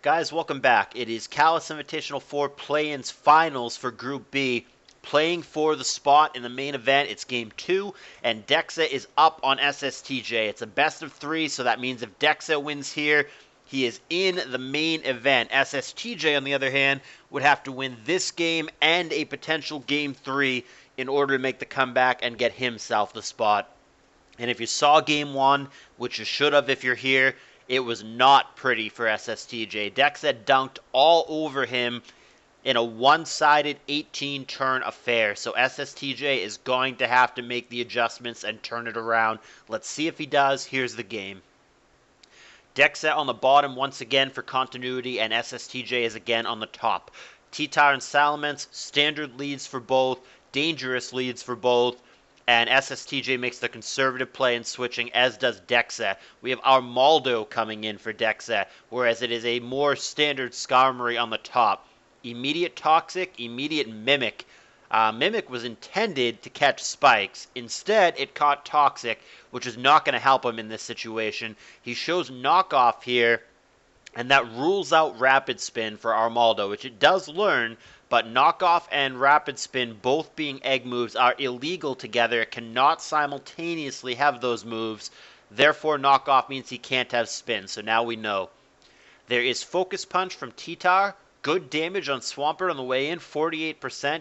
Guys, welcome back. It is CALLOUS Invitational 4 play-ins finals for Group B. Playing for the spot in the main event, it's Game 2, and Dekzeh is up on Sstj. It's a best of 3, so that means if Dekzeh wins here, he is in the main event. Sstj, on the other hand, would have to win this game and a potential Game 3 in order to make the comeback and get himself the spot. And if you saw Game 1, which you should have if you're here, it was not pretty for Sstj. Dekzeh dunked all over him in a one-sided 18-turn affair. So Sstj is going to have to make the adjustments and turn it around. Let's see if he does. Here's the game. Dekzeh on the bottom once again for continuity, and Sstj is again on the top. T-Tar and Salamence, standard leads for both, dangerous leads for both. And Sstj makes the conservative play in switching, as does Dekzeh. We have Armaldo coming in for Dekzeh, whereas it is a more standard Skarmory on the top. Immediate Toxic, immediate Mimic. Mimic was intended to catch spikes. Instead, it caught Toxic, which is not going to help him in this situation. He shows Knockoff here, and that rules out Rapid Spin for Armaldo, which it does learn, but Knockoff and Rapid Spin, both being egg moves, are illegal together. It cannot simultaneously have those moves. Therefore, Knockoff means he can't have Spin, so now we know. There is Focus Punch from T-Tar. Good damage on Swampert on the way in, 48%.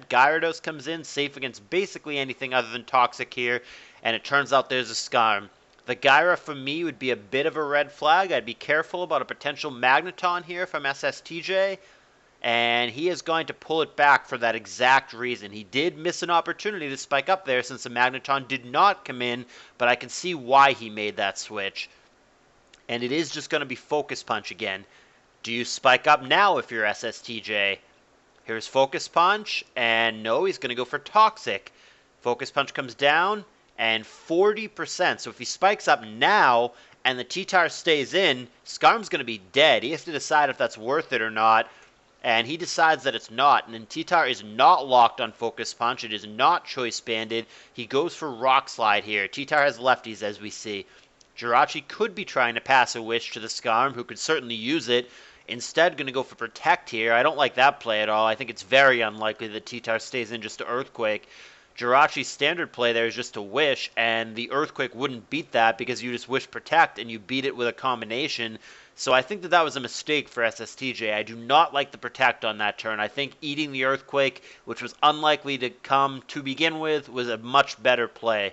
Gyarados comes in, safe against basically anything other than Toxic here, and it turns out there's a Skarm. The Gyra for me would be a bit of a red flag. I'd be careful about a potential Magneton here from Sstj. And he is going to pull it back for that exact reason. He did miss an opportunity to spike up there since the Magneton did not come in, but I can see why he made that switch. And it is just going to be Focus Punch again. Do you spike up now if you're Sstj? Here's Focus Punch, and no, he's going to go for Toxic. Focus Punch comes down, and 40%. So if he spikes up now, and the T-Tar stays in, Skarm's going to be dead. He has to decide if that's worth it or not. And he decides that it's not, and then T-Tar is not locked on Focus Punch. It is not Choice Banded. He goes for Rock Slide here. T-Tar has lefties, as we see. Jirachi could be trying to pass a Wish to the Skarm, who could certainly use it. Instead, going to go for Protect here. I don't like that play at all. I think it's very unlikely that T-Tar stays in just to Earthquake. Jirachi's standard play there is just to Wish, and the Earthquake wouldn't beat that because you just Wish Protect, and you beat it with a combination. So I think that was a mistake for Sstj. I do not like the Protect on that turn. I think eating the Earthquake, which was unlikely to come to begin with, was a much better play.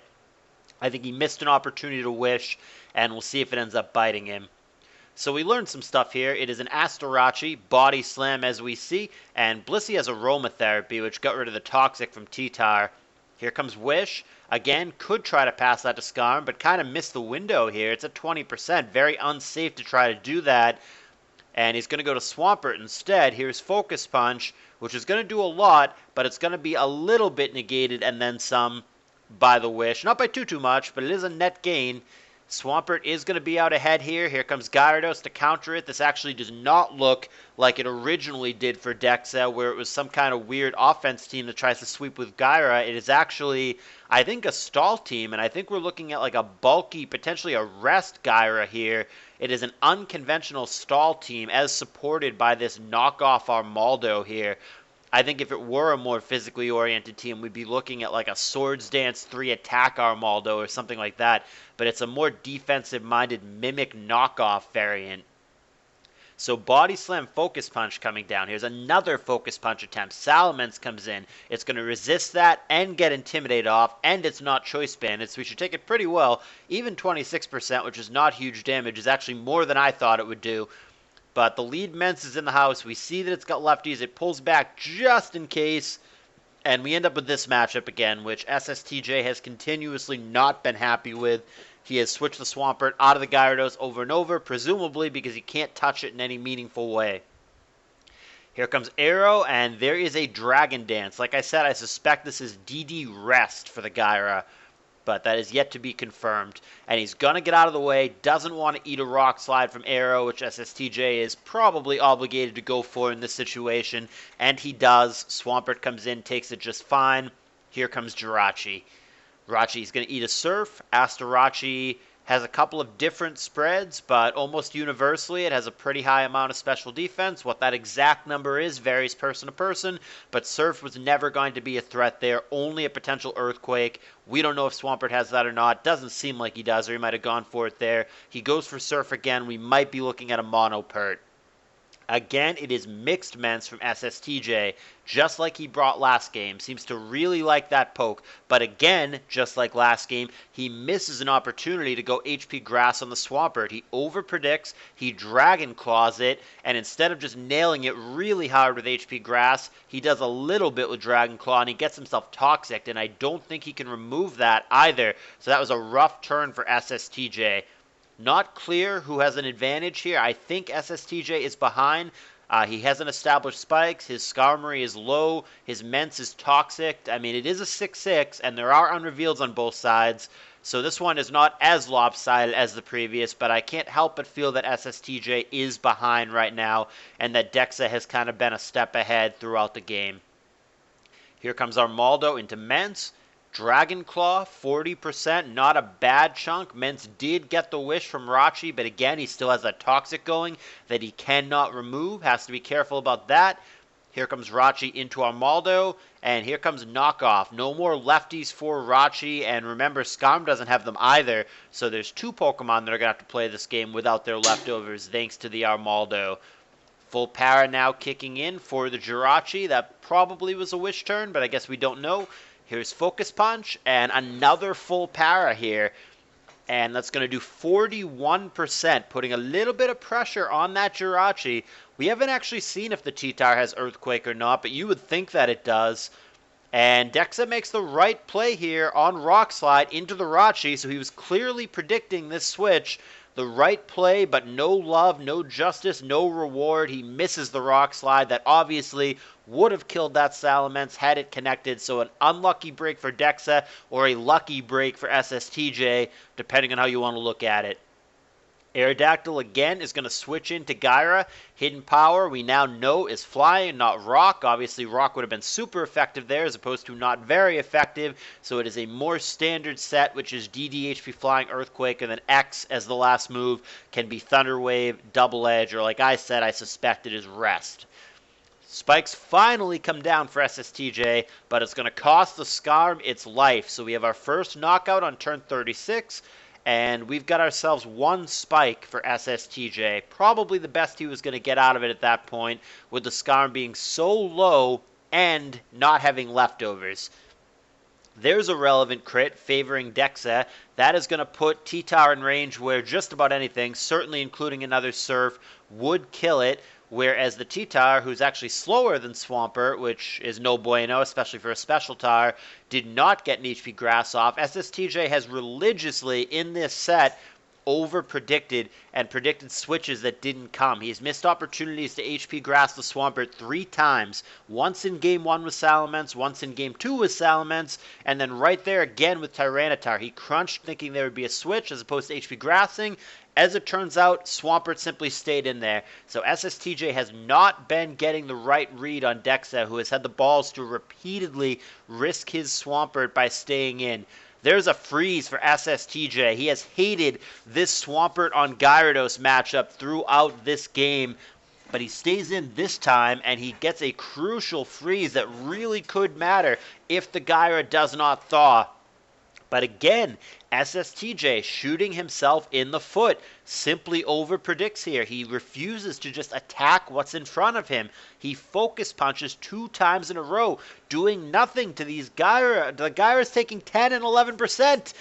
I think he missed an opportunity to Wish, and we'll see if it ends up biting him. So we learned some stuff here. It is an Asterachi, Body Slam as we see, and Blissey has Aromatherapy, which got rid of the Toxic from T-Tar. Here comes Wish. Again, could try to pass that to Skarm, but kind of missed the window here. It's at 20%. Very unsafe to try to do that. And he's going to go to Swampert instead. Here's Focus Punch, which is going to do a lot, but it's going to be a little bit negated and then some by the Wish. Not by too much, but it is a net gain. Swampert is going to be out ahead here. Here comes Gyarados to counter it. This actually does not look like it originally did for Dekzeh, where it was some kind of weird offense team that tries to sweep with Gyra. It is actually, I think, a stall team, and I think we're looking at like a bulky, potentially a rest Gyra here. It is an unconventional stall team as supported by this knockoff Armaldo here. I think if it were a more physically oriented team, we'd be looking at like a Swords Dance 3 attack Armaldo or something like that. But it's a more defensive-minded Mimic knockoff variant. So Body Slam Focus Punch coming down. Here's another Focus Punch attempt. Salamence comes in. It's going to resist that and get Intimidate off, and it's not Choice Banded, so we should take it pretty well. Even 26%, which is not huge damage, is actually more than I thought it would do. But the lead Mence is in the house. We see that it's got lefties. It pulls back just in case. And we end up with this matchup again, which Sstj has continuously not been happy with. He has switched the Swampert out of the Gyarados over and over, presumably because he can't touch it in any meaningful way. Here comes Arrow, and there is a Dragon Dance. Like I said, I suspect this is DD Rest for the Gyra, but that is yet to be confirmed. And he's going to get out of the way, doesn't want to eat a Rock Slide from Arrow, which Sstj is probably obligated to go for in this situation, and he does. Swampert comes in, takes it just fine. Here comes Jirachi. Jirachi is going to eat a Surf. Asterachi has a couple of different spreads, but almost universally it has a pretty high amount of special defense. What that exact number is varies person to person, but Surf was never going to be a threat there, only a potential Earthquake. We don't know if Swampert has that or not. Doesn't seem like he does, or he might have gone for it there. He goes for Surf again. We might be looking at a Mono Pert. Again, it is mixed Ments from Sstj, just like he brought last game. Seems to really like that poke. But again, just like last game, he misses an opportunity to go HP Grass on the Swampert. He overpredicts, he Dragon Claws it, and instead of just nailing it really hard with HP Grass, he does a little bit with Dragon Claw, and he gets himself Toxic, and I don't think he can remove that either. So that was a rough turn for Sstj. Not clear who has an advantage here. I think Sstj is behind. He hasn't established spikes. His Skarmory is low. His Ments is Toxic. I mean, it is a 6-6, and there are unreveals on both sides. So this one is not as lopsided as the previous, but I can't help but feel that Sstj is behind right now, and that Dekzeh has kind of been a step ahead throughout the game. Here comes Armaldo into Ments. Dragon Claw, 40%, not a bad chunk. Ments did get the wish from Rachi, but again, he still has that Toxic going that he cannot remove. Has to be careful about that. Here comes Rachi into Armaldo, and here comes Knockoff. No more lefties for Rachi, and remember, Skarm doesn't have them either, so there's two Pokemon that are going to have to play this game without their leftovers, thanks to the Armaldo. Full Para now kicking in for the Jirachi. That probably was a wish turn, but I guess we don't know. Here's Focus Punch, and another full Para here. And that's going to do 41%, putting a little bit of pressure on that Jirachi. We haven't actually seen if the T-Tar has Earthquake or not, but you would think that it does. And Dekzeh makes the right play here on Rock Slide into the Rachi, so he was clearly predicting this switch. The right play, but no love, no justice, no reward. He misses the Rock Slide that obviously would have killed that Salamence had it connected. So an unlucky break for Dekzeh or a lucky break for Sstj, depending on how you want to look at it. Aerodactyl again is going to switch into Gyra. Hidden Power we now know is Flying, not Rock. Obviously Rock would have been super effective there as opposed to not very effective. So it is a more standard set, which is DD, HP Flying, Earthquake, and then X as the last move can be Thunder Wave, Double Edge, or like I said, I suspect it is Rest. Spikes finally come down for Sstj, but it's going to cost the Skarm its life. So we have our first knockout on turn 36. And we've got ourselves one spike for Sstj. Probably the best he was going to get out of it at that point, with the Skarm being so low and not having leftovers. There's a relevant crit favoring Dekzeh. That is going to put T-Tar in range where just about anything, certainly including another Surf, would kill it. Whereas the T-Tar, who's actually slower than Swampert, which is no bueno, especially for a Special Tar, did not get an HP Grass off. Sstj has religiously, in this set, over-predicted and predicted switches that didn't come. He's missed opportunities to HP Grass the Swampert 3 times. Once in Game 1 with Salamence, once in Game 2 with Salamence, and then right there again with Tyranitar. He crunched thinking there would be a switch as opposed to HP Grassing. As it turns out, Swampert simply stayed in there. So Sstj has not been getting the right read on Dekzeh, who has had the balls to repeatedly risk his Swampert by staying in. There's a freeze for Sstj. He has hated this Swampert on Gyarados matchup throughout this game, but he stays in this time, and he gets a crucial freeze that really could matter if the Gyara does not thaw. But again, Sstj shooting himself in the foot, simply over-predicts here. He refuses to just attack what's in front of him. He focus punches 2 times in a row, doing nothing to these Gyara. The Gyara's taking 10 and 11%.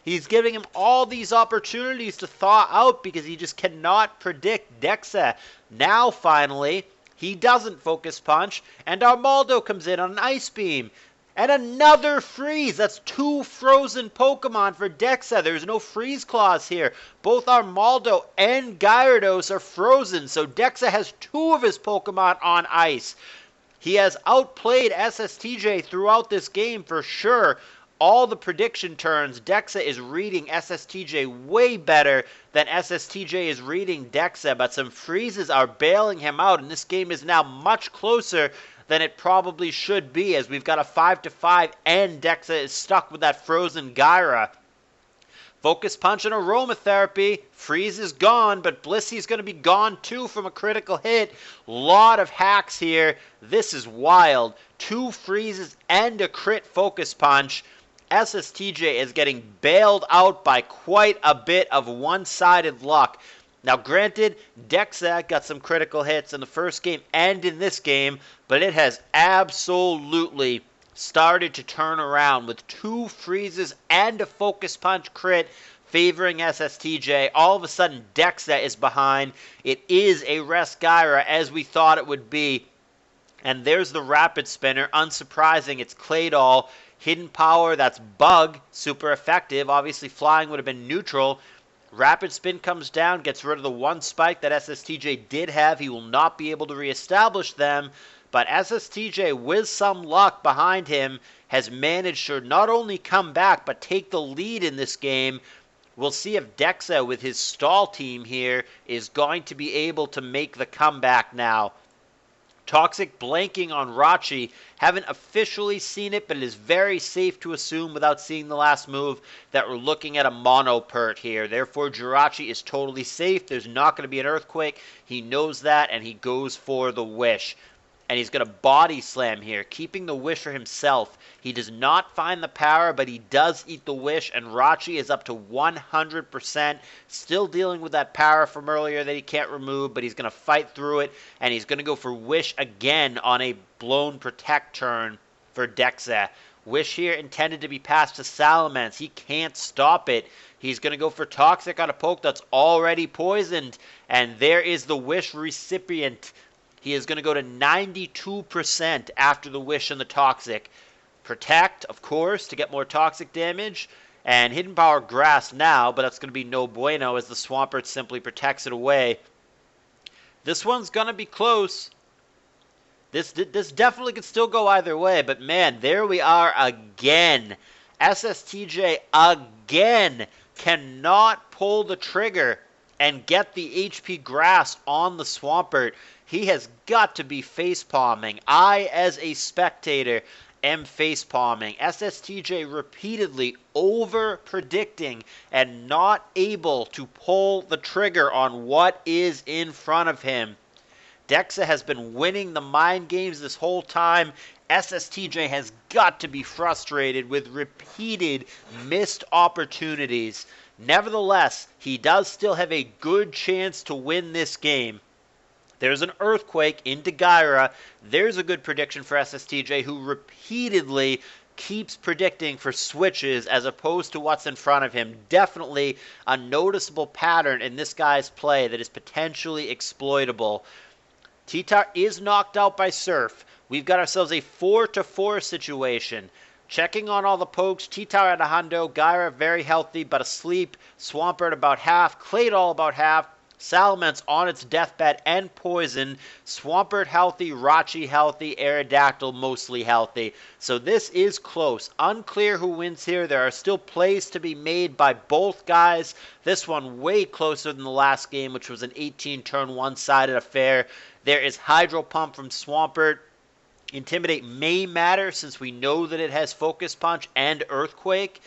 He's giving him all these opportunities to thaw out because he just cannot predict Dekzeh. Now, finally, he doesn't focus punch, and Armaldo comes in on an Ice Beam. And another freeze. That's 2 frozen Pokemon for Dekzeh. There's no freeze clause here. Both Armaldo and Gyarados are frozen, so Dekzeh has 2 of his Pokemon on ice. He has outplayed Sstj throughout this game for sure. All the prediction turns, Dekzeh is reading Sstj way better than Sstj is reading Dekzeh, but some freezes are bailing him out, and this game is now much closer than it probably should be, as we've got a 5-5 and Dekzeh is stuck with that frozen Gyara. Focus Punch and Aromatherapy. Freeze is gone, but Blissy's going to be gone too from a critical hit. Lot of hacks here. This is wild. 2 freezes and a crit Focus Punch. Sstj is getting bailed out by quite a bit of one-sided luck. Now, granted, Dekzeh got some critical hits in the first game and in this game, but it has absolutely started to turn around with 2 freezes and a Focus Punch crit favoring Sstj. All of a sudden, Dekzeh is behind. It is a rest Gyra as we thought it would be. And there's the Rapid Spinner. Unsurprising, it's Claydol. Hidden Power, that's Bug. Super effective. Obviously, Flying would have been neutral. Rapid Spin comes down, gets rid of the 1 spike that Sstj did have. He will not be able to reestablish them. But Sstj, with some luck behind him, has managed to not only come back, but take the lead in this game. We'll see if Dekzeh, with his stall team here, is going to be able to make the comeback now. Toxic blanking on Rachi. Haven't officially seen it, but it is very safe to assume without seeing the last move that we're looking at a mono pert here. Therefore, Jirachi is totally safe. There's not going to be an earthquake. He knows that, and he goes for the wish. And he's going to body slam here, keeping the wish for himself. He does not find the power, but he does eat the wish, and Rachi is up to 100%. Still dealing with that power from earlier that he can't remove, but he's going to fight through it, and he's going to go for wish again on a blown protect turn for Dekzeh. Wish here intended to be passed to Salamence. He can't stop it. He's going to go for Toxic on a poke that's already poisoned, and there is the wish recipient. He is going to go to 92% after the wish and the Toxic. Protect, of course, to get more Toxic damage. And Hidden Power Grass now, but that's going to be no bueno as the Swampert simply protects it away. This one's going to be close. This definitely could still go either way, but man, there we are again. Sstj again cannot pull the trigger and get the HP Grass on the Swampert. He has got to be facepalming. I, as a spectator, am facepalming. Sstj repeatedly over-predicting and not able to pull the trigger on what is in front of him. Dekzeh has been winning the mind games this whole time. Sstj has got to be frustrated with repeated missed opportunities. Nevertheless, he does still have a good chance to win this game. There's an earthquake into Gyra. There's a good prediction for Sstj, who repeatedly keeps predicting for switches as opposed to what's in front of him. Definitely a noticeable pattern in this guy's play that is potentially exploitable. T-Tar is knocked out by Surf. We've got ourselves a 4-4 situation. Checking on all the pokes, T-Tar at a hundo, Gyra very healthy but asleep, Swampert about half, Claydol about half, Salamence on its deathbed and poisoned, Swampert healthy, Rachi healthy, Aerodactyl mostly healthy. So this is close. Unclear who wins here. There are still plays to be made by both guys. This one way closer than the last game, which was an 18-turn one-sided affair. There is Hydro Pump from Swampert. Intimidate may matter since we know that it has Focus Punch and Earthquake.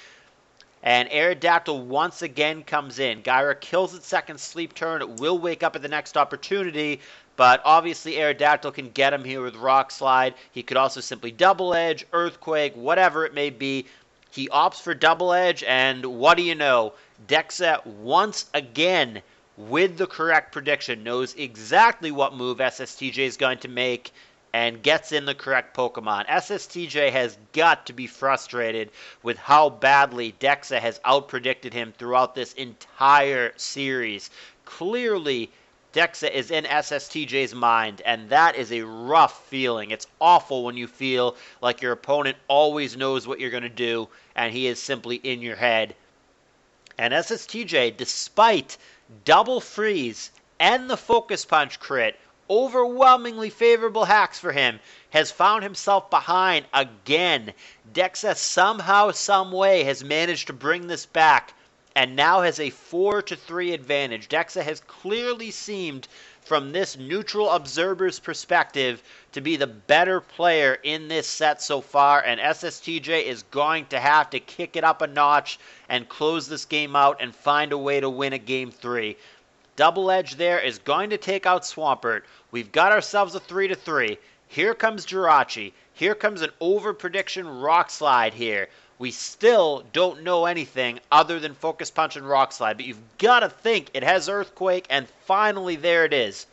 And Aerodactyl once again comes in. Gyra kills its second sleep turn. It will wake up at the next opportunity, but obviously Aerodactyl can get him here with Rock Slide. He could also simply Double Edge, Earthquake, whatever it may be. He opts for Double Edge, and what do you know? Dekzeh once again, with the correct prediction, knows exactly what move Sstj is going to make, and gets in the correct Pokemon. Sstj has got to be frustrated with how badly Dekzeh has outpredicted him throughout this entire series. Clearly, Dekzeh is in Sstj's mind, and that is a rough feeling. It's awful when you feel like your opponent always knows what you're going to do, and he is simply in your head. And Sstj, despite double freeze and the Focus Punch crit, overwhelmingly favorable hacks for him, has found himself behind again. Dekzeh somehow, someway has managed to bring this back and now has a 4-3 advantage. Dekzeh has clearly seemed from this neutral observer's perspective, to be the better player in this set so far, and Sstj is going to have to kick it up a notch and close this game out and find a way to win a Game 3. Double Edge there is going to take out Swampert. We've got ourselves a 3-3. Here comes Jirachi. Here comes an over-prediction Rock Slide here. We still don't know anything other than Focus Punch and Rock Slide, but you've got to think it has Earthquake, and finally there it is.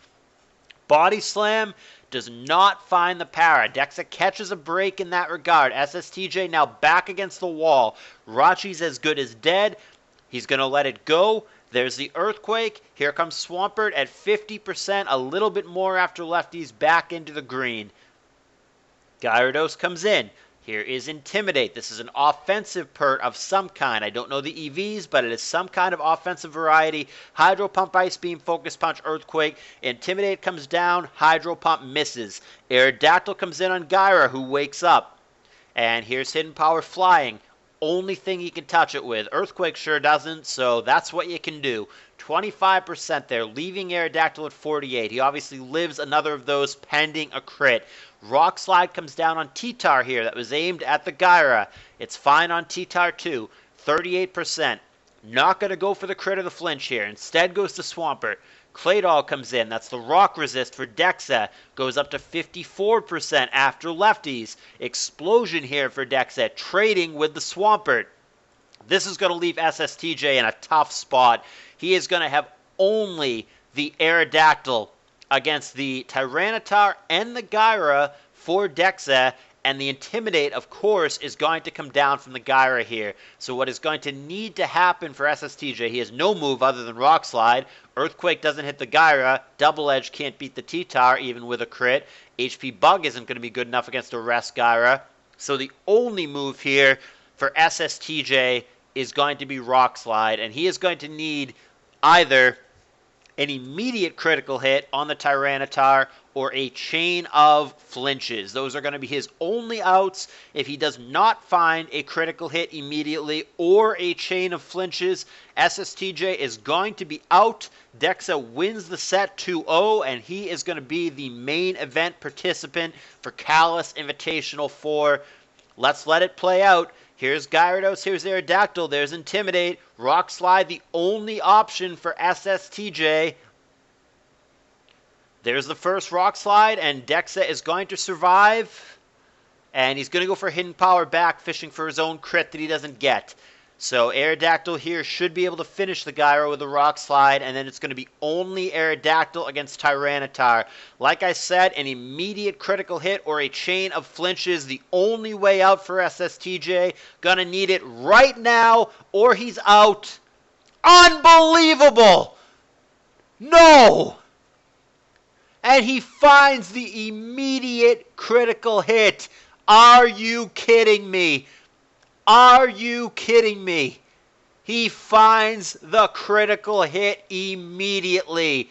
Body Slam does not find the para. Dekzeh catches a break in that regard. Sstj now back against the wall. Rachi's as good as dead. He's going to let it go. There's the Earthquake. Here comes Swampert at 50%, a little bit more after lefties back into the green. Gyarados comes in. Here is Intimidate. This is an offensive pert of some kind. I don't know the EVs, but it is some kind of offensive variety. Hydro Pump, Ice Beam, Focus Punch, Earthquake. Intimidate comes down. Hydro Pump misses. Aerodactyl comes in on Gyra, who wakes up. And here's Hidden Power Flying. Only thing he can touch it with. Earthquake sure doesn't, so that's what you can do. 25% there, leaving Aerodactyl at 48. He obviously lives another of those pending a crit. Rock Slide comes down on T-Tar here. That was aimed at the Gyra. It's fine on T-Tar too. 38%. Not going to go for the crit or the flinch here. Instead goes to Swampert. Claydol comes in. That's the Rock Resist for Dekzeh. Goes up to 54% after lefties. Explosion here for Dekzeh, trading with the Swampert. This is going to leave Sstj in a tough spot. He is going to have only the Aerodactyl against the Tyranitar and the Gyra for Dekzeh, and the Intimidate, of course, is going to come down from the Gyra here. So what is going to need to happen for Sstj, he has no move other than Rock Slide. Earthquake doesn't hit the Gyra. Double Edge can't beat the T-Tar even with a crit. HP Bug isn't going to be good enough against a Rest Gyra. So the only move here for Sstj is going to be Rock Slide, and he is going to need either an immediate critical hit on the Tyranitar or a chain of flinches. Those are going to be his only outs. If he does not find a critical hit immediately or a chain of flinches, Sstj is going to be out. Dekzeh wins the set 2-0, and he is going to be the main event participant for CALLOUS Invitational 4. Let's let it play out. Here's Gyarados, here's Aerodactyl, there's Intimidate. Rock Slide, the only option for Sstj. There's the first Rock Slide, and Dekzeh is going to survive. And he's going to go for Hidden Power back, fishing for his own crit that he doesn't get. So Aerodactyl here should be able to finish the Gyro with a Rock Slide, and then it's going to be only Aerodactyl against Tyranitar. Like I said, an immediate critical hit or a chain of flinches, the only way out for Sstj. Gonna need it right now, or he's out. Unbelievable! No! And he finds the immediate critical hit. Are you kidding me? Are you kidding me? He finds the critical hit immediately.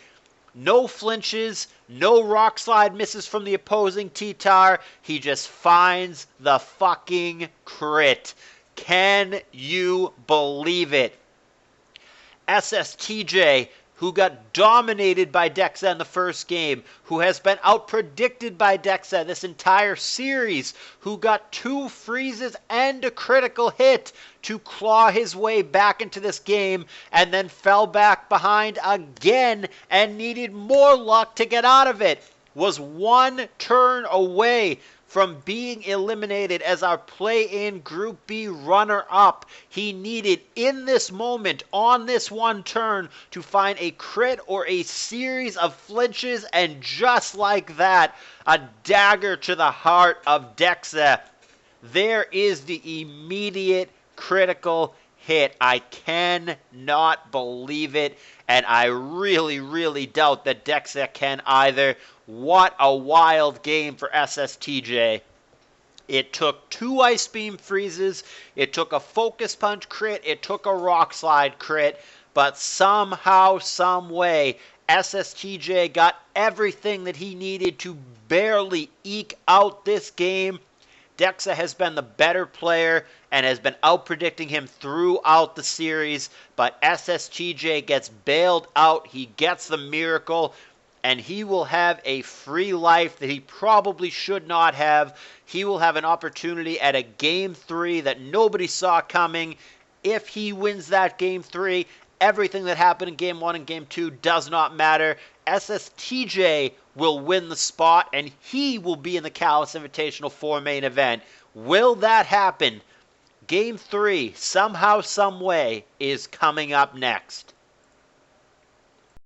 No flinches, no Rock Slide misses from the opposing T-Tar. He just finds the fucking crit. Can you believe it? Sstj, who got dominated by Dekzeh in the first game, who has been outpredicted by Dekzeh this entire series, who got 2 freezes and a critical hit to claw his way back into this game, and then fell back behind again and needed more luck to get out of it, was 1 turn away from being eliminated as our play-in Group B runner-up. He needed, in this moment, on this 1 turn, to find a crit or a series of flinches, and just like that, a dagger to the heart of Dekzeh. There is the immediate critical hit. I cannot believe it, and I really, really doubt that Dekzeh can either. What a wild game for Sstj. It took 2 Ice Beam freezes, it took a Focus Punch crit, it took a Rock Slide crit, but somehow, some way, Sstj got everything that he needed to barely eke out this game. Dekzeh has been the better player and has been out-predicting him throughout the series, but Sstj gets bailed out. He gets the miracle, and he will have a free life that he probably should not have. He will have an opportunity at a Game 3 that nobody saw coming. If he wins that Game 3, everything that happened in Game 1 and Game 2 does not matter. Sstj will win the spot, and he will be in the CALLOUS Invitational 4 main event. Will that happen? Game 3, somehow, some way, is coming up next.